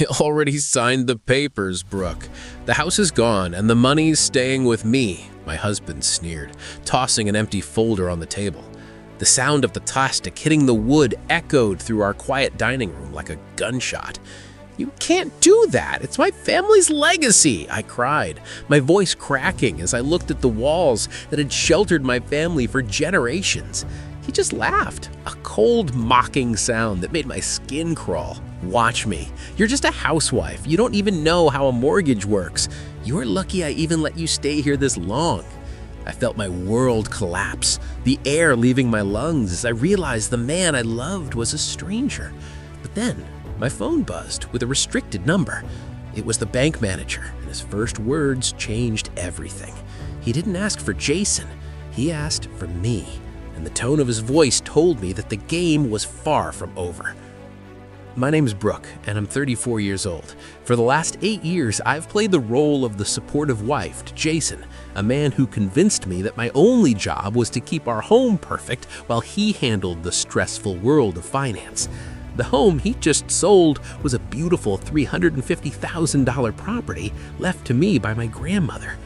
I already signed the papers, Brooke. The house is gone and the money's staying with me, my husband sneered, tossing an empty folder on the table. The sound of the plastic hitting the wood echoed through our quiet dining room like a gunshot. You can't do that. It's my family's legacy, I cried, my voice cracking as I looked at the walls that had sheltered my family for generations. He just laughed, a cold, mocking sound that made my skin crawl. Watch me. You're just a housewife. You don't even know how a mortgage works. You're lucky I even let you stay here this long. I felt my world collapse, the air leaving my lungs as I realized the man I loved was a stranger. But then, my phone buzzed with a restricted number. It was the bank manager, and his first words changed everything. He didn't ask for Jason, he asked for me, and the tone of his voice told me that the game was far from over. My name's Brooke, and I'm 34 years old. For the last 8 years, I've played the role of the supportive wife to Jason, a man who convinced me that my only job was to keep our home perfect while he handled the stressful world of finance. The home he just sold was a beautiful $350,000 property left to me by my grandmother.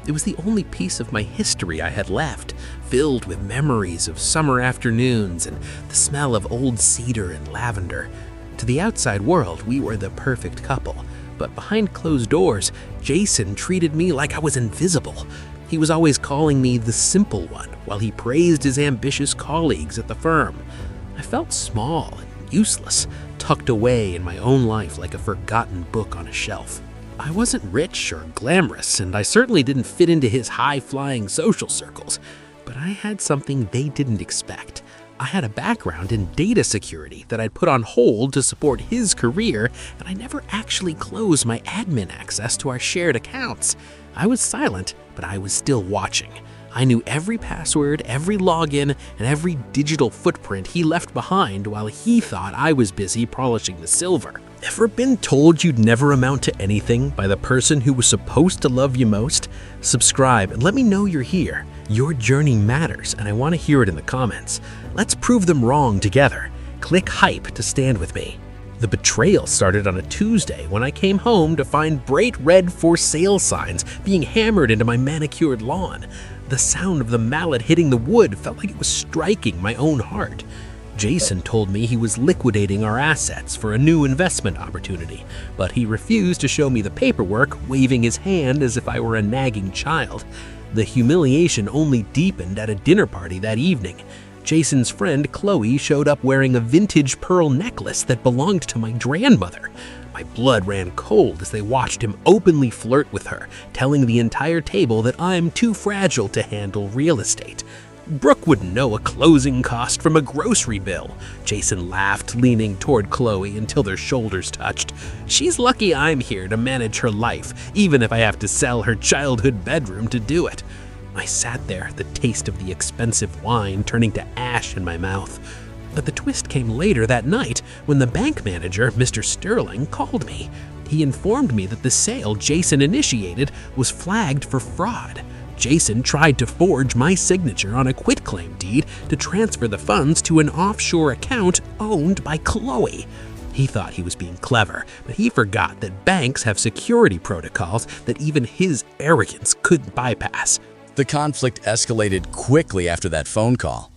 It was the only piece of my history I had left, filled with memories of summer afternoons and the smell of old cedar and lavender. To the outside world, we were the perfect couple, but behind closed doors, Jason treated me like I was invisible. He was always calling me the simple one, while he praised his ambitious colleagues at the firm. I felt small and useless, tucked away in my own life like a forgotten book on a shelf. I wasn't rich or glamorous, and I certainly didn't fit into his high-flying social circles, but I had something they didn't expect. I had a background in data security that I'd put on hold to support his career, and I never actually closed my admin access to our shared accounts. I was silent, but I was still watching. I knew every password, every login, and every digital footprint he left behind while he thought I was busy polishing the silver. Ever been told you'd never amount to anything by the person who was supposed to love you most? Subscribe and let me know you're here. Your journey matters, and I want to hear it in the comments. Let's prove them wrong together. Click hype to stand with me. The betrayal started on a Tuesday when I came home to find bright red for sale signs being hammered into my manicured lawn. The sound of the mallet hitting the wood felt like it was striking my own heart. Jason told me he was liquidating our assets for a new investment opportunity, but he refused to show me the paperwork, waving his hand as if I were a nagging child. The humiliation only deepened at a dinner party that evening. Jason's friend Chloe showed up wearing a vintage pearl necklace that belonged to my grandmother. My blood ran cold as they watched him openly flirt with her, telling the entire table that I'm too fragile to handle real estate. Brooke wouldn't know a closing cost from a grocery bill. Jason laughed, leaning toward Chloe until their shoulders touched. She's lucky I'm here to manage her life, even if I have to sell her childhood bedroom to do it. I sat there, the taste of the expensive wine turning to ash in my mouth. But the twist came later that night when the bank manager, Mr. Sterling, called me. He informed me that the sale Jason initiated was flagged for fraud. Jason tried to forge my signature on a quitclaim deed to transfer the funds to an offshore account owned by Chloe. He thought he was being clever, but he forgot that banks have security protocols that even his arrogance couldn't bypass. The conflict escalated quickly after that phone call.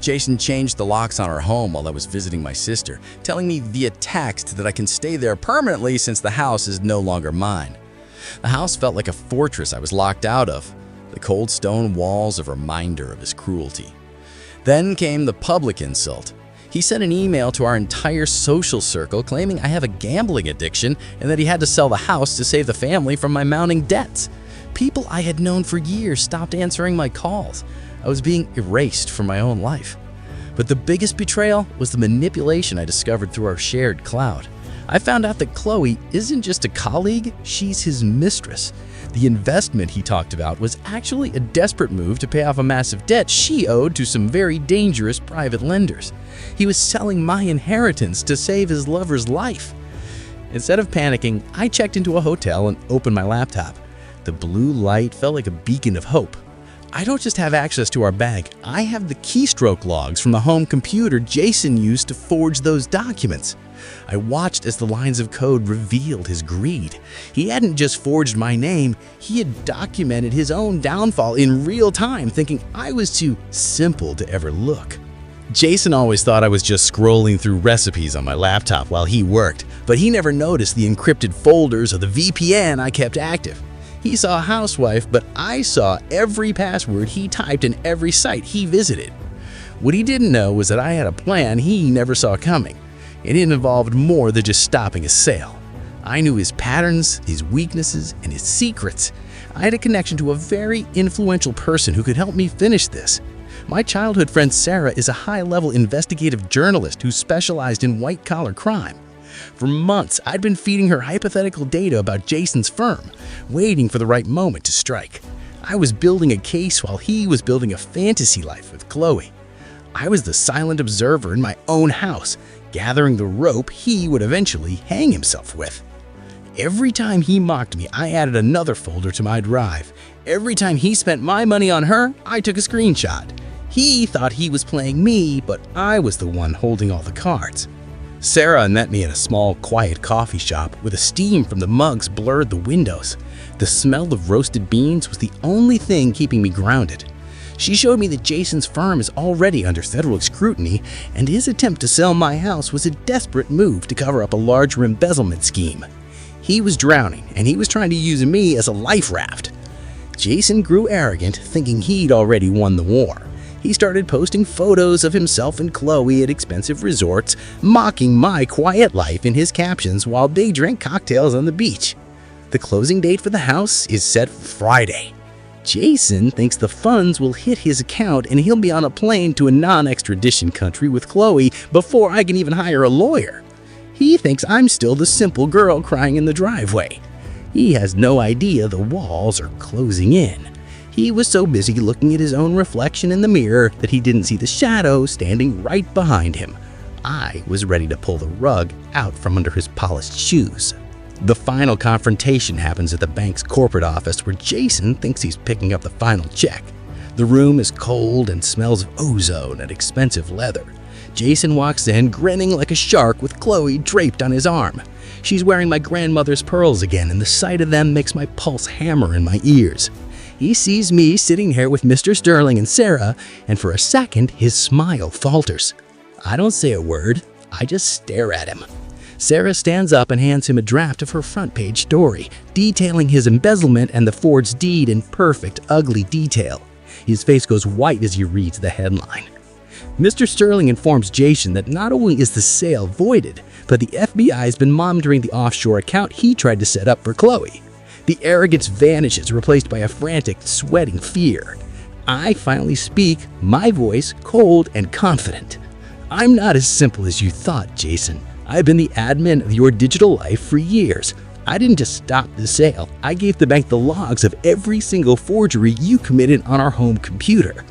Jason changed the locks on our home while I was visiting my sister, telling me via text that I can stay there permanently since the house is no longer mine. The house felt like a fortress I was locked out of, the cold stone walls a reminder of his cruelty. Then came the public insult. He sent an email to our entire social circle claiming I have a gambling addiction and that he had to sell the house to save the family from my mounting debts. People I had known for years stopped answering my calls. I was being erased from my own life. But the biggest betrayal was the manipulation I discovered through our shared cloud. I found out that Chloe isn't just a colleague, she's his mistress. The investment he talked about was actually a desperate move to pay off a massive debt she owed to some very dangerous private lenders. He was selling my inheritance to save his lover's life. Instead of panicking, I checked into a hotel and opened my laptop. The blue light felt like a beacon of hope. I don't just have access to our bank, I have the keystroke logs from the home computer Jason used to forge those documents. I watched as the lines of code revealed his greed. He hadn't just forged my name, he had documented his own downfall in real time, thinking I was too simple to ever look. Jason always thought I was just scrolling through recipes on my laptop while he worked, but he never noticed the encrypted folders or the VPN I kept active. He saw a housewife, but I saw every password he typed in every site he visited. What he didn't know was that I had a plan he never saw coming. It involved more than just stopping a sale. I knew his patterns, his weaknesses, and his secrets. I had a connection to a very influential person who could help me finish this. My childhood friend Sarah is a high-level investigative journalist who specialized in white-collar crime. For months, I'd been feeding her hypothetical data about Jason's firm, waiting for the right moment to strike. I was building a case while he was building a fantasy life with Chloe. I was the silent observer in my own house, gathering the rope he would eventually hang himself with. Every time he mocked me, I added another folder to my drive. Every time he spent my money on her, I took a screenshot. He thought he was playing me, but I was the one holding all the cards. Sarah met me at a small, quiet coffee shop where the steam from the mugs blurred the windows. The smell of roasted beans was the only thing keeping me grounded. She showed me that Jason's firm is already under federal scrutiny, and his attempt to sell my house was a desperate move to cover up a larger embezzlement scheme. He was drowning, and he was trying to use me as a life raft. Jason grew arrogant, thinking he'd already won the war. He started posting photos of himself and Chloe at expensive resorts, mocking my quiet life in his captions while they drank cocktails on the beach. The closing date for the house is set for Friday. Jason thinks the funds will hit his account and he'll be on a plane to a non-extradition country with Chloe before I can even hire a lawyer. He thinks I'm still the simple girl crying in the driveway. He has no idea the walls are closing in. He was so busy looking at his own reflection in the mirror that he didn't see the shadow standing right behind him. I was ready to pull the rug out from under his polished shoes. The final confrontation happens at the bank's corporate office where Jason thinks he's picking up the final check. The room is cold and smells of ozone and expensive leather. Jason walks in grinning like a shark with Chloe draped on his arm. She's wearing my grandmother's pearls again, and the sight of them makes my pulse hammer in my ears. He sees me sitting here with Mr. Sterling and Sarah, and for a second his smile falters. I don't say a word, I just stare at him. Sarah stands up and hands him a draft of her front page story, detailing his embezzlement and the forged deed in perfect, ugly detail. His face goes white as he reads the headline. Mr. Sterling informs Jason that not only is the sale voided, but the FBI has been monitoring the offshore account he tried to set up for Chloe. The arrogance vanishes, replaced by a frantic, sweating fear. I finally speak, my voice cold and confident. I'm not as simple as you thought, Jason. I've been the admin of your digital life for years. I didn't just stop the sale. I gave the bank the logs of every single forgery you committed on our home computer.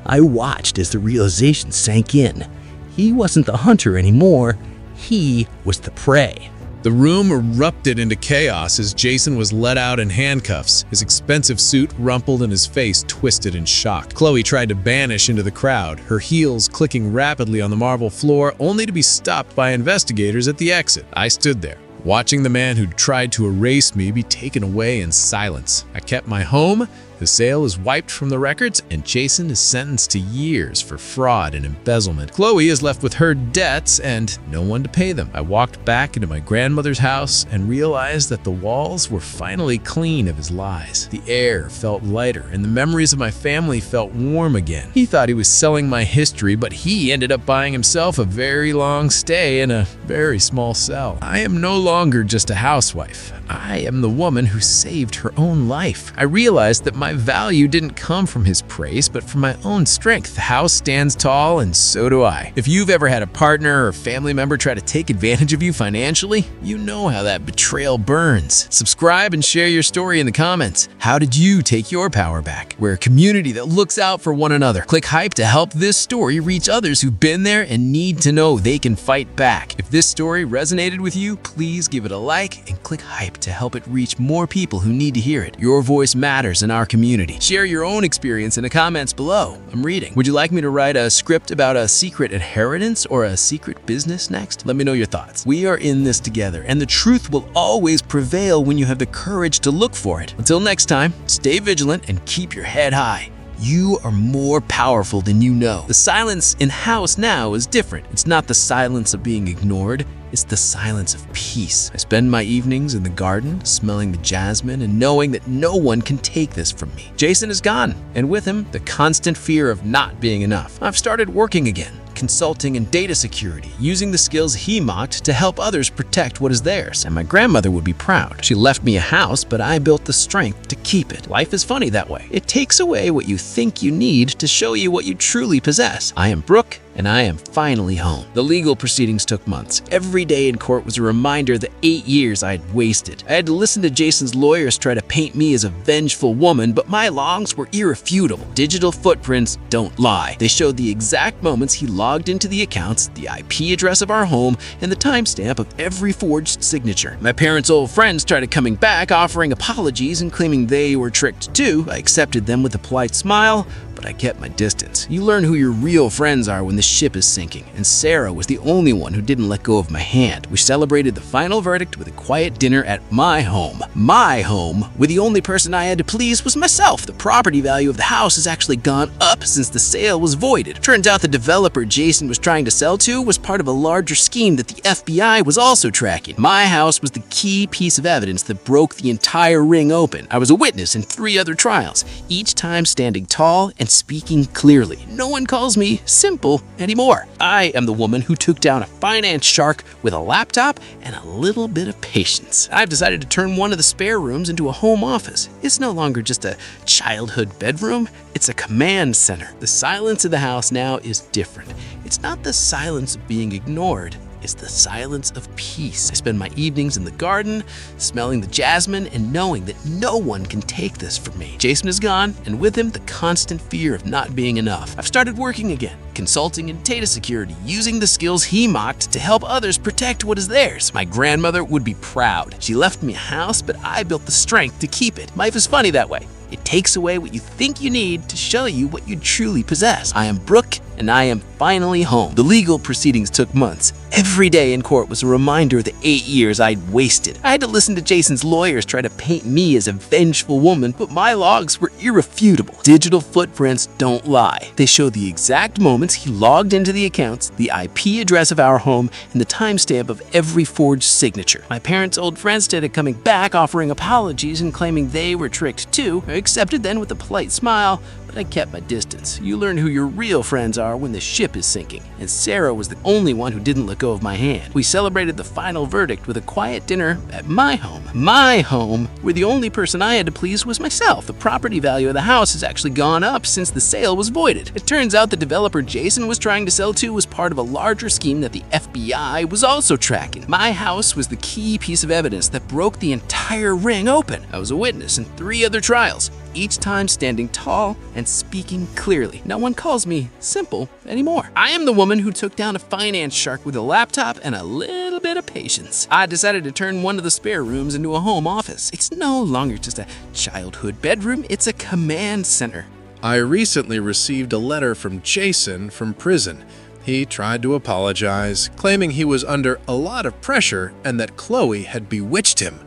I watched as the realization sank in. He wasn't the hunter anymore. He was the prey. The room erupted into chaos as Jason was let out in handcuffs, his expensive suit rumpled and his face twisted in shock. Chloe tried to vanish into the crowd, her heels clicking rapidly on the marble floor, only to be stopped by investigators at the exit. I stood there, watching the man who tried to erase me be taken away in silence. I kept my home, the sale is wiped from the records, and Jason is sentenced to years for fraud and embezzlement. Chloe is left with her debts and no one to pay them. I walked back into my grandmother's house and realized that the walls were finally clean of his lies. The air felt lighter and the memories of my family felt warm again. He thought he was selling my history, but he ended up buying himself a very long stay in a very small cell. I am no longer just a housewife. I am the woman who saved her own life. I realized that my value didn't come from his praise, but from my own strength. The house stands tall, and so do I. If you've ever had a partner or family member try to take advantage of you financially, you know how that betrayal burns. Subscribe and share your story in the comments. How did you take your power back? We're a community that looks out for one another. Click hype to help this story reach others who've been there and need to know they can fight back. If this story resonated with you, please give it a like and click hype to help it reach more people who need to hear it. Your voice matters in our community. Share your own experience in the comments below. I'm reading. Would you like me to write a script about a secret inheritance or a secret business next? Let me know your thoughts. We are in this together, and the truth will always prevail when you have the courage to look for it. Until next time, stay vigilant and keep your head high. You are more powerful than you know. The silence in house now is different. It's not the silence of being ignored. It's the silence of peace. I spend my evenings in the garden, smelling the jasmine and knowing that no one can take this from me. Jason is gone, and with him, the constant fear of not being enough. I've started working again, consulting in data security, using the skills he mocked to help others protect what is theirs. And my grandmother would be proud. She left me a house, but I built the strength to keep it. Life is funny that way. It takes away what you think you need to show you what you truly possess. I am Brooke, and I am finally home. The legal proceedings took months. Every day in court was a reminder of the 8 years I had wasted. I had to listen to Jason's lawyers try to paint me as a vengeful woman, but my logs were irrefutable. Digital footprints don't lie. They showed the exact moments he logged into the accounts, the IP address of our home, and the timestamp of every forged signature. My parents' old friends started coming back, offering apologies and claiming they were tricked too. I accepted them with a polite smile, but I kept my distance. You learn who your real friends are when the ship is sinking, and Sarah was the only one who didn't let go of my hand. We celebrated the final verdict with a quiet dinner at my home. My home, where the only person I had to please was myself. The property value of the house has actually gone up since the sale was voided. Turns out the developer Jason was trying to sell to was part of a larger scheme that the FBI was also tracking. My house was the key piece of evidence that broke the entire ring open. I was a witness in 3 other trials, each time standing tall and speaking clearly. No one calls me simple anymore. I am the woman who took down a finance shark with a laptop and a little bit of patience. I've decided to turn one of the spare rooms into a home office. It's no longer just a childhood bedroom, it's a command center. The silence of the house now is different. It's not the silence of being ignored. It's the silence of peace. I spend my evenings in the garden, smelling the jasmine and knowing that no one can take this from me. Jason is gone, and with him, the constant fear of not being enough. I've started working again, consulting in data security, using the skills he mocked to help others protect what is theirs. My grandmother would be proud. She left me a house, but I built the strength to keep it. Life is funny that way. It takes away what you think you need to show you what you truly possess. I am Brooke, and I am finally home. The legal proceedings took months. Every day in court was a reminder of the 8 years I'd wasted. I had to listen to Jason's lawyers try to paint me as a vengeful woman, but my logs were irrefutable. Digital footprints don't lie. They show the exact moments he logged into the accounts, the IP address of our home, and the timestamp of every forged signature. My parents' old friends started coming back, offering apologies and claiming they were tricked too. I accepted them with a polite smile, but I kept my distance. You learn who your real friends are when the ship is sinking, and Sarah was the only one who didn't let go of my hand. We celebrated the final verdict with a quiet dinner at my home. My home, where the only person I had to please was myself. The property value of the house has actually gone up since the sale was voided. It turns out the developer Jason was trying to sell to was part of a larger scheme that the FBI was also tracking. My house was the key piece of evidence that broke the entire ring open. I was a witness in 3 other trials, each time standing tall and speaking clearly. No one calls me simple anymore. I am the woman who took down a finance shark with a laptop and a little bit of patience. I decided to turn one of the spare rooms into a home office. It's no longer just a childhood bedroom, it's a command center. I recently received a letter from Jason from prison. He tried to apologize, claiming he was under a lot of pressure and that Chloe had bewitched him.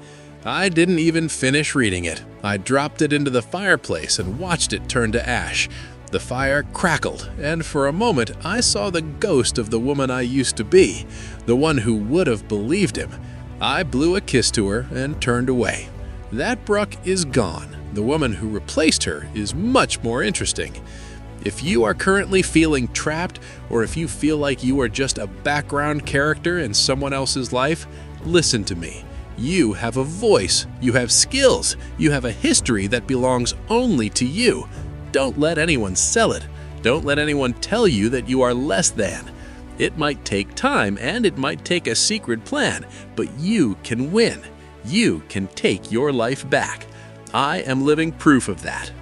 I didn't even finish reading it. I dropped it into the fireplace and watched it turn to ash. The fire crackled, and for a moment I saw the ghost of the woman I used to be, the one who would have believed him. I blew a kiss to her and turned away. That Brooke is gone. The woman who replaced her is much more interesting. If you are currently feeling trapped, or if you feel like you are just a background character in someone else's life, listen to me. You have a voice, you have skills, you have a history that belongs only to you. Don't let anyone sell it. Don't let anyone tell you that you are less than. It might take time and it might take a secret plan, but you can win. You can take your life back. I am living proof of that.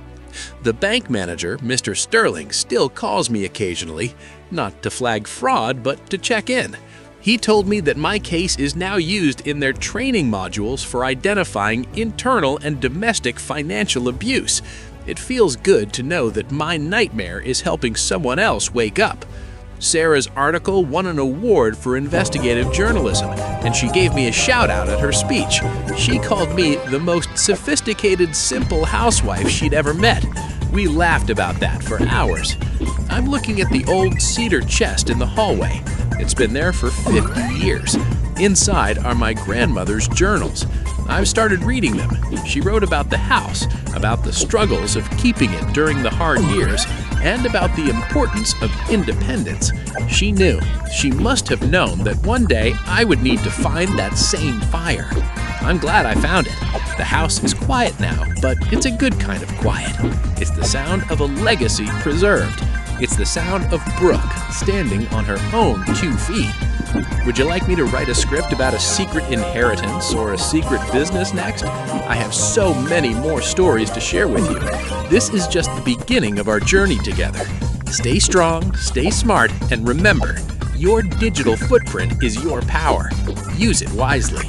The bank manager, Mr. Sterling, still calls me occasionally, not to flag fraud, but to check in. He told me that my case is now used in their training modules for identifying internal and domestic financial abuse. It feels good to know that my nightmare is helping someone else wake up. Sarah's article won an award for investigative journalism, and she gave me a shout-out at her speech. She called me the most sophisticated, simple housewife she'd ever met. We laughed about that for hours. I'm looking at the old cedar chest in the hallway. It's been there for 50 years. Inside are my grandmother's journals. I've started reading them. She wrote about the house, about the struggles of keeping it during the hard years, and about the importance of independence. She knew, she must have known that one day I would need to find that same fire. I'm glad I found it. The house is quiet now, but it's a good kind of quiet. It's the sound of a legacy preserved. It's the sound of Brooke standing on her own 2 feet. Would you like me to write a script about a secret inheritance or a secret business next? I have so many more stories to share with you. This is just the beginning of our journey together. Stay strong, stay smart, and remember, your digital footprint is your power. Use it wisely.